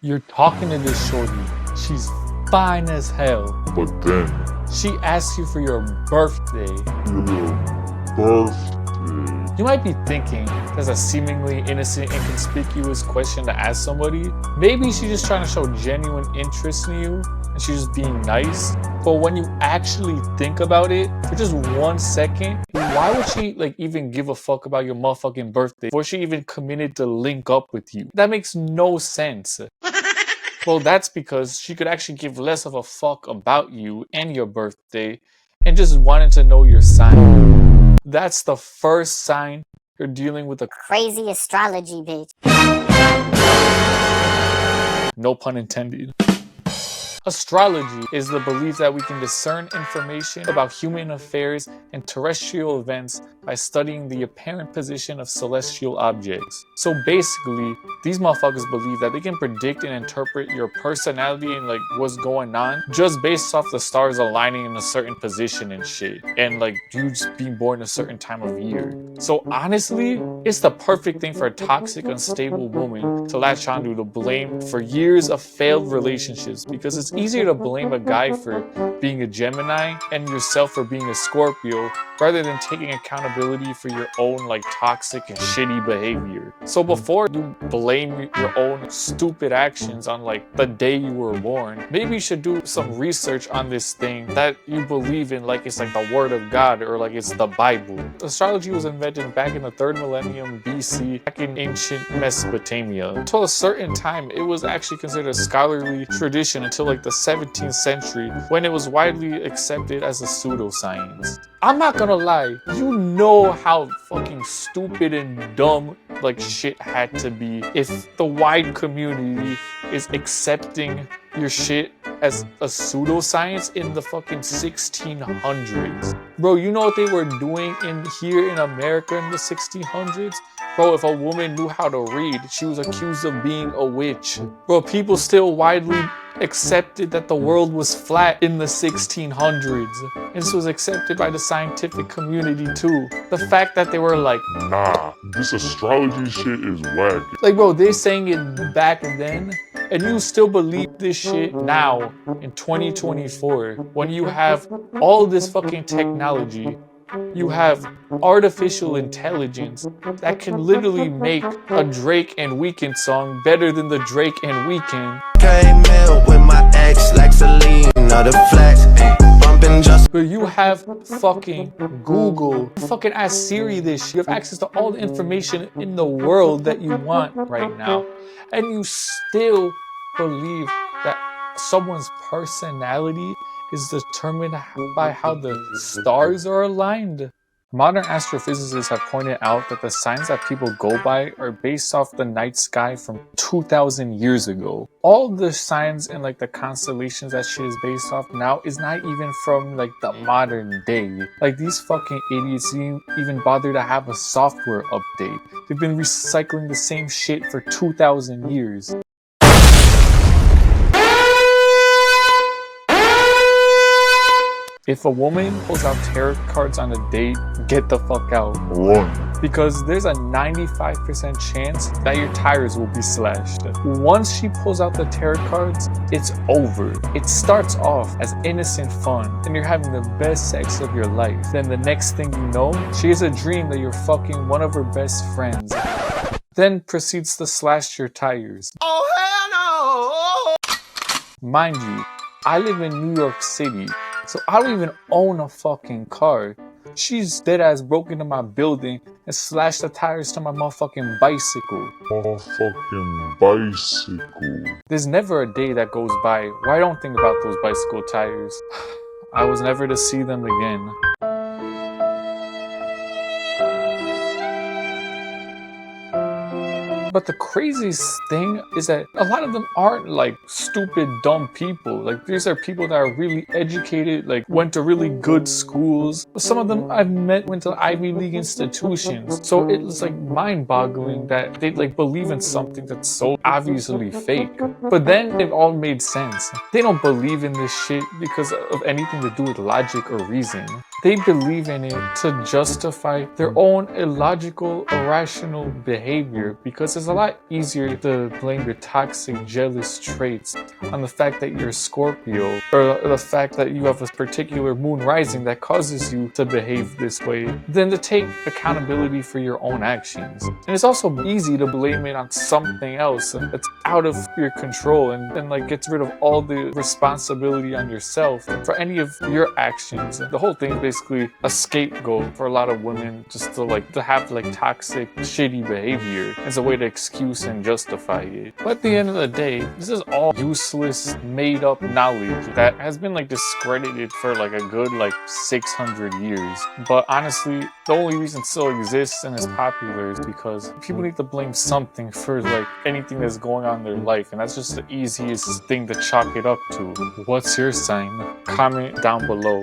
You're talking to this shorty. She's fine as hell. But then, She asks you for your birthday. your birthday. You might be thinking that's a seemingly innocent, inconspicuous question to ask somebody. Maybe she's just trying to show genuine interest in you and she's just being nice. But when you actually think about it for just 1 second, why would she even give a fuck about your motherfucking birthday before she even committed to link up with you? That makes no sense. Well, that's because she could actually give less of a fuck about you and your birthday and just wanted to know your sign. That's the first sign you're dealing with a crazy astrology bitch. No pun intended. Astrology is the belief that we can discern information about human affairs and terrestrial events by studying the apparent position of celestial objects. So basically, these motherfuckers believe that they can predict and interpret your personality and what's going on just based off the stars aligning in a certain position and shit. And you just being born a certain time of year. So honestly, it's the perfect thing for a toxic, unstable woman to latch onto to blame for years of failed relationships, because it's easier to blame a guy for being a Gemini and yourself for being a Scorpio rather than taking accountability for your own toxic and shitty behavior. So before you blame your own stupid actions on the day you were born, maybe you should do some research on this thing that you believe in, it's the word of God or it's the Bible. Astrology was invented back in the 3rd millennium BC, back in ancient Mesopotamia. Until a certain time, it was actually considered a scholarly tradition until the 17th century, when it was widely accepted as a pseudoscience. I'm not gonna lie, you know how fucking stupid and dumb shit had to be if the wide community is accepting your shit as a pseudoscience in the fucking 1600s. Bro, you know what they were doing here in America in the 1600s? Bro, if a woman knew how to read, she was accused of being a witch. Bro, people still widely accepted that the world was flat in the 1600s. And this was accepted by the scientific community too. The fact that they were Nah, this astrology shit is whack. bro, they're saying it back then, and you still believe this shit now in 2024 when you have all this fucking technology. You have artificial intelligence that can literally make a Drake and Weeknd song better than the Drake and Weeknd. With my ex like Celine, not a flex, bumping just. But you have fucking Google. Fucking ask Siri this shit. You have access to all the information in the world that you want right now. And you still believe that someone's personality is determined by how the stars are aligned. Modern astrophysicists have pointed out that the signs that people go by are based off the night sky from 2,000 years ago. All the signs and the constellations that shit is based off now is not even from the modern day. These fucking idiots didn't even bother to have a software update. They've been recycling the same shit for 2,000 years. If a woman pulls out tarot cards on a date, get the fuck out. Run. Because there's a 95% chance that your tires will be slashed. Once she pulls out the tarot cards, it's over. It starts off as innocent fun and you're having the best sex of your life. Then the next thing you know, she has a dream that you're fucking one of her best friends. Then proceeds to slash your tires. Oh hell no! Mind you, I live in New York City, so I don't even own a fucking car. She's dead ass broke into my building and slashed the tires to my motherfucking bicycle. Motherfucking bicycle. There's never a day that goes by where I don't think about those bicycle tires. I was never to see them again. But the craziest thing is that a lot of them aren't stupid, dumb people. These are people that are really educated, went to really good schools. Some of them I've met went to Ivy League institutions. So it's mind-boggling that they believe in something that's so obviously fake. But then it all made sense. They don't believe in this shit because of anything to do with logic or reason. They believe in it to justify their own illogical, irrational behavior because it's a lot easier to blame your toxic, jealous traits on the fact that you're a Scorpio, or the fact that you have a particular moon rising that causes you to behave this way, than to take accountability for your own actions. And it's also easy to blame it on something else that's out of your control, and like gets rid of all the responsibility on yourself for any of your actions. The whole thing is basically a scapegoat for a lot of women, just to have like toxic, shitty behavior as a way to excuse and justify it. But at the end of the day, this is all useless, made up knowledge that has been like discredited for like a good 600 years. But honestly, the only reason it still exists and is popular is because people need to blame something for like anything that's going on in their life, and that's just the easiest thing to chalk it up to. What's your sign? Comment down below.